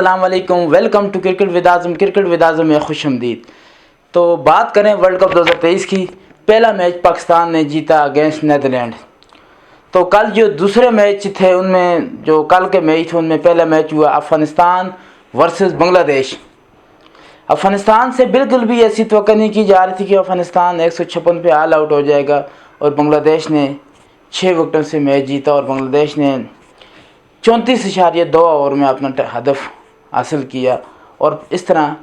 अस्सलाम वालेकुम, welcome to cricket with Azam. Cricket with Azam में खुश आमदीद। तो बात करें वर्ल्ड कप 2023 की। पहला मैच पाकिस्तान ने जीता अगेंस्ट नीदरलैंड। तो कल जो दूसरे मैच थे उनमें, जो कल के मैच थे उनमें पहला मैच हुआ अफ़गानिस्तान वर्सेस बांग्लादेश। अफ़गानिस्तान से बिल्कुल भी ऐसी तवक्को नहीं की जा रही थी कि अफ़गानिस्तान 156 पे ऑल आउट हो जाएगा, और बांग्लादेश ने 6 विकेटों से मैच जीता और बांग्लादेश ने 34.2 ओवर में अपना हदफ हासिल किया। और इस तरह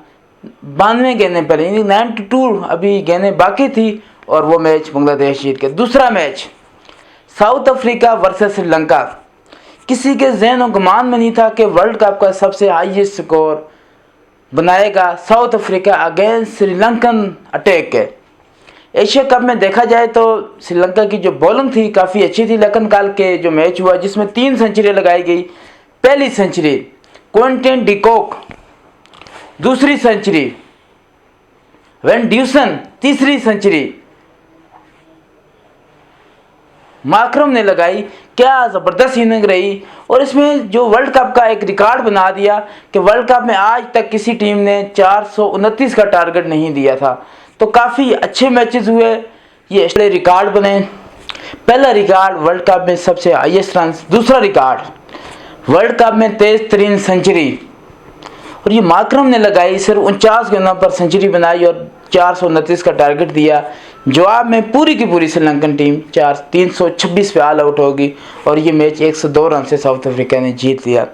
92 गेंदें पहले, यानी 92 अभी गेंदें बाकी थी और वो मैच बांग्लादेश जीत गया। दूसरा match south Africa versus Sri Lanka. किसी के ज़हन और गुमान में नहीं था कि वर्ल्ड कप का सबसे हाईएस्ट स्कोर बनाएगा south Africa against Sri Lankan attack के। एशिया कप में देखा जाए तो श्रीलंका की जो बॉलिंग थी काफ़ी अच्छी थी, लेकिन कल के जो मैच हुआ जिसमें 3 सेंचुरी लगाई गई, पहली सेंचुरी क्विंटन डिकॉक, दूसरी सेंचुरी वेन ड्यूसन, तीसरी सेंचुरी मार्करम ने लगाई। क्या ज़बरदस्त इनिंग रही, और इसमें जो वर्ल्ड कप का एक रिकॉर्ड बना दिया कि वर्ल्ड कप में आज तक किसी टीम ने 429 का टारगेट नहीं दिया था। तो काफ़ी अच्छे मैचेस हुए, ये रिकॉर्ड बने। पहला रिकॉर्ड वर्ल्ड कप में सबसे हाईएस्ट रन, दूसरा रिकॉर्ड वर्ल्ड कप में तेज तरीन सेंचुरी, और ये मार्करम ने लगाई। सिर्फ 49 गेंदों पर सेंचुरी बनाई और 429 का टारगेट दिया। जवाब में पूरी की पूरी श्रीलंकन टीम 326 पे ऑल आउट होगी, और ये मैच 102 रन से साउथ अफ्रीका ने जीत लिया।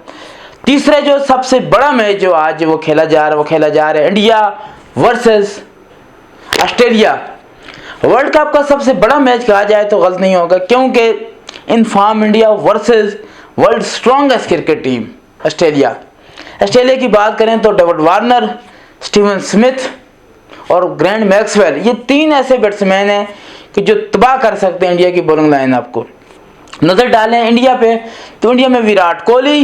तीसरा जो सबसे बड़ा मैच जो आज वो खेला जा रहा है India versus Australia. World cup का सबसे बड़ा मैच कहा जाए तो गलत नहीं होगा, क्योंकि in form India versus world strongest cricket team Australia. Australia की बात करें तो डेविड वार्नर, स्टीवन स्मिथ और ग्रैंड मैक्सवेल, ये 3 ऐसे बैट्समैन हैं कि जो तबाह कर सकते हैं इंडिया की बॉलिंग लाइनअप को। नज़र डालें इंडिया पे तो इंडिया में विराट कोहली,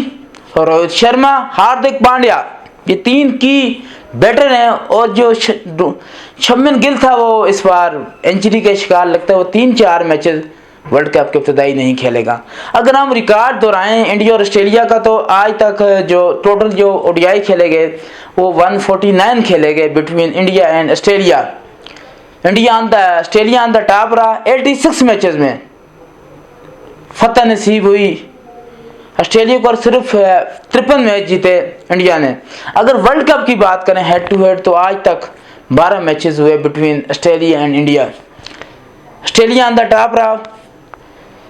रोहित शर्मा, हार्दिक पांड्या, ये 3 की बैटर हैं। और जो शुभमन गिल था वो इस बार इंजरी के शिकार लगता है, वो 3-4 मैचेस वर्ल्ड कप के इब्तदाई नहीं खेलेगा। अगर हम रिकॉर्ड दोहराएं इंडिया और ऑस्ट्रेलिया का, तो आज तक जो टोटल जो ओडीआई खेले गए वो 149 खेले गए between India and Australia. Australia on the top रहा 86 मैचेस में, फतह नसीब हुई ऑस्ट्रेलिया को, और सिर्फ 53 मैच जीते इंडिया ने। अगर वर्ल्ड कप की बात करें हेड टू हेड, तो आज तक 12 मैचेस हुए between Australia and India. Australia on the top रहा,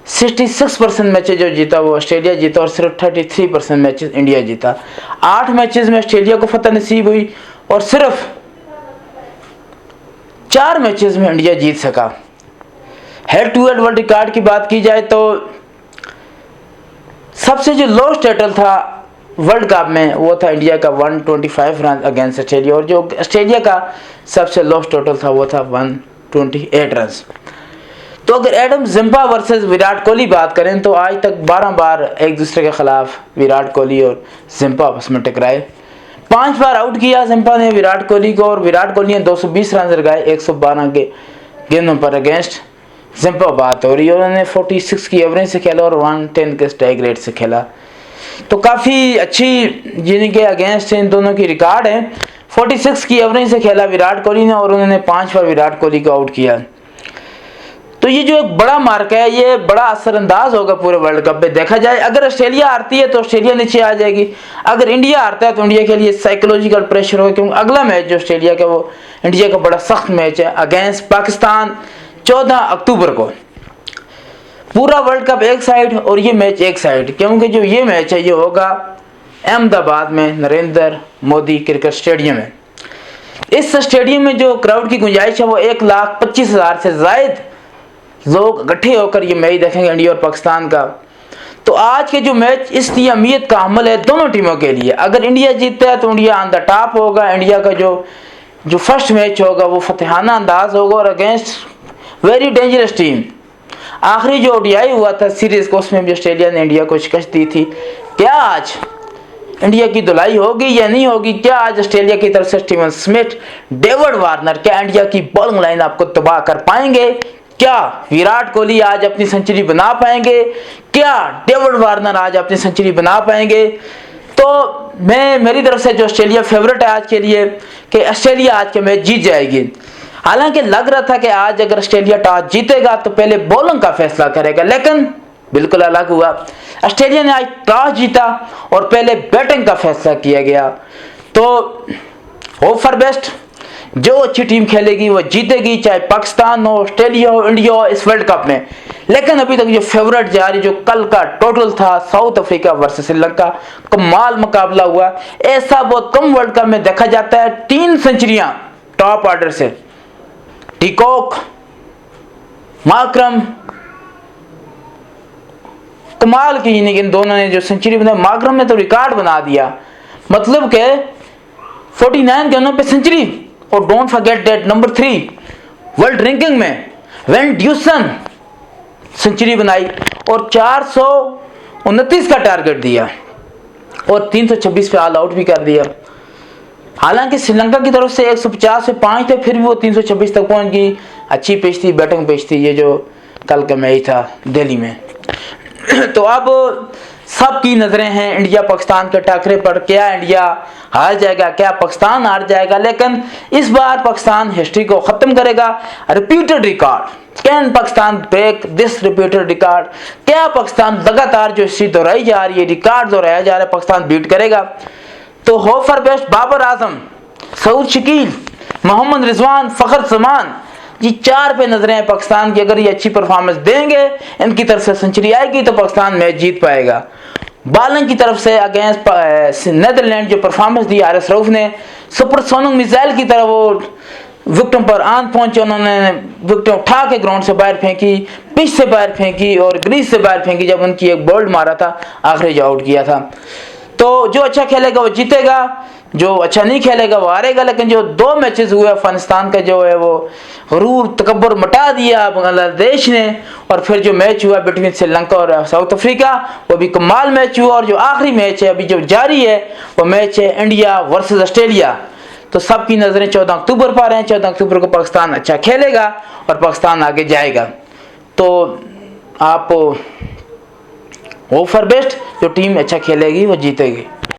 66% मैचेस जो जीता वो ऑस्ट्रेलिया जीता, और सिर्फ 33% मैचेस इंडिया जीता। 8 मैचेस में ऑस्ट्रेलिया को फतह नसीब हुई और सिर्फ 4 मैचेस में इंडिया जीत सका। Head to head world record की बात की जाए तो सबसे जो लोएस्ट टोटल था वर्ल्ड कप में वो था इंडिया का 125 रन अगेंस्ट ऑस्ट्रेलिया, और जो ऑस्ट्रेलिया का सबसे लोएस्ट टोटल था वो था 128 रन। तो अगर Adam Zampa versus Virat Kohli बात करें तो आज तक 12 बार एक दूसरे के खिलाफ विराट कोहली और जिम्पा आपस में टकराए। 5 बार आउट किया जिम्पा ने विराट कोहली को, और विराट कोहली ने 220 रन लगाए 112 के गेंदों पर अगेंस्ट जिम्पा बात हो रही है। उन्होंने 46 की एवरेज से खेला और 110 के स्ट्राइक रेट से खेला, तो काफ़ी अच्छी जिनके अगेंस्ट इन दोनों की रिकॉर्ड है। 46 की एवरेज से खेला विराट कोहली ने, और उन्होंने 5 बार विराट कोहली को आउट किया। तो ये जो एक बड़ा मार्क है, ये बड़ा असरअंदाज होगा पूरे वर्ल्ड कप में। देखा जाए अगर ऑस्ट्रेलिया हारती है तो ऑस्ट्रेलिया नीचे आ जाएगी, अगर इंडिया हारता है तो इंडिया के लिए साइकोलॉजिकल प्रेशर होगा, क्योंकि अगला मैच जो ऑस्ट्रेलिया का वो इंडिया का बड़ा सख्त मैच है अगेंस्ट पाकिस्तान 14 अक्टूबर को। पूरा वर्ल्ड कप एक साइड और ये मैच एक साइड, क्योंकि जो ये मैच है ये होगा अहमदाबाद में नरेंद्र मोदी क्रिकेट स्टेडियम में। इस स्टेडियम में जो क्राउड की गुंजाइश है वो 1,25,000 से ज़ायद लोग इकट्ठे होकर ये मैच देखेंगे इंडिया और पाकिस्तान का। तो आज के जो मैच इसलिए अहमियत का अमल है दोनों टीमों के लिए। अगर इंडिया जीतता है तो इंडिया ऑन द टॉप होगा, इंडिया का जो फर्स्ट मैच होगा वो फतेहाना अंदाज होगा और अगेंस्ट वेरी डेंजरस टीम। आखिरी जो ओडीआई हुआ था सीरीज को, उसमें भी ऑस्ट्रेलिया ने इंडिया को शिकस्त दी थी। क्या आज इंडिया की धुलाई होगी या नहीं होगी? क्या आज ऑस्ट्रेलिया की तरफ से स्टीवन स्मिथ, डेविड वार्नर क्या इंडिया की बॉलिंग लाइन आपको तबाह कर पाएंगे? क्या विराट कोहली आज अपनी सेंचुरी बना पाएंगे? क्या डेविड वार्नर आज अपनी सेंचुरी बना पाएंगे? तो मेरी तरफ से जो ऑस्ट्रेलिया फेवरेट है आज के लिए कि ऑस्ट्रेलिया आज के मैच जीत जाएगी। हालांकि लग रहा था कि आज अगर ऑस्ट्रेलिया टॉस जीतेगा तो पहले बॉलिंग का फैसला करेगा, लेकिन बिल्कुल अलग हुआ। ऑस्ट्रेलिया ने आज टॉस जीता और पहले बैटिंग का फैसला किया गया। तो होप फॉर बेस्ट, जो अच्छी टीम खेलेगी वो जीतेगी, चाहे पाकिस्तान हो, ऑस्ट्रेलिया हो, इंडिया हो इस वर्ल्ड कप में। लेकिन अभी तक जो फेवरेट जा रही, जो कल का टोटल था साउथ अफ्रीका वर्सेस श्रीलंका, कमाल मुकाबला हुआ। ऐसा बहुत कम वर्ल्ड कप में देखा जाता है। 3 सेंचुरियां टॉप ऑर्डर से, टिकॉक, मार्करम, कमाल की, इन दोनों ने जो सेंचुरी बनाई। मार्करम ने तो रिकॉर्ड बना दिया, मतलब के 49 गेंदों पे सेंचुरी। और don't forget that number 3 world ranking में वेन ड्यूसन सेंचुरी बनाई और 429 का टारगेट दिया और 326 पे ऑल आउट भी कर दिया। हालांकि श्रीलंका की तरफ से 150 से 5 थे, फिर भी वो 326 तक पहुंच गई। अच्छी पिच थी, बैटिंग पिच थी, ये जो कल का मैच था दिल्ली में। तो अब सबकी नजरें हैं इंडिया पाकिस्तान के टकरे पर। क्या इंडिया हार जाएगा, क्या पाकिस्तान हार जाएगा? लेकिन इस बार पाकिस्तान हिस्ट्री को खत्म करेगा। Repeated record, can Pakistan break this repeated record? क्या पाकिस्तान लगातार जो हिस्ट्री दोहराई जा रही है, रिकॉर्ड दोहराया जा रहा है, पाकिस्तान बीट करेगा? तो hope for best. Babar Azam, Saud Shakeel, Mohammad Rizwan, फखर जमान, ये 4 पे नजरें हैं पाकिस्तान की। अगर ये अच्छी परफॉर्मेंस देंगे, इनकी तरफ से सेंचुरी आएगी तो पाकिस्तान मैच जीत पाएगा। बालन की तरफ से अगेंस्ट नेदरलैंड जो परफॉर्मेंस दी आर.एस. रऊफ ने, सुपरसोनिक मिसाइल की तरह वो विकेटों पर आंध पहुंचे। उन्होंने विकेटें उठा के ग्राउंड से बाहर फेंकी, पिच से बाहर फेंकी और ग्रीज से बाहर फेंकी। जब उनकी एक बोल्ड मारा था, आखिरी जो आउट किया था। तो जो अच्छा खेलेगा वो जीतेगा, जो अच्छा नहीं खेलेगा वो हारेगा। लेकिन जो 2 मैचेस हुए अफगानिस्तान का जो है वो गरूर तकब्बुर मटा दिया बांग्लादेश ने, और फिर जो मैच हुआ बिटवीन श्रीलंका और साउथ अफ्रीका वो भी कमाल मैच हुआ। और जो आखिरी मैच है अभी जो जारी है वो मैच है इंडिया वर्सेस ऑस्ट्रेलिया। तो सबकी नजरें 14 अक्टूबर पर हैं। 14 अक्टूबर को पाकिस्तान अच्छा खेलेगा और पाकिस्तान आगे जाएगा। तो आप होप फॉर बेस्ट, जो टीम अच्छा खेलेगी वो जीतेगी।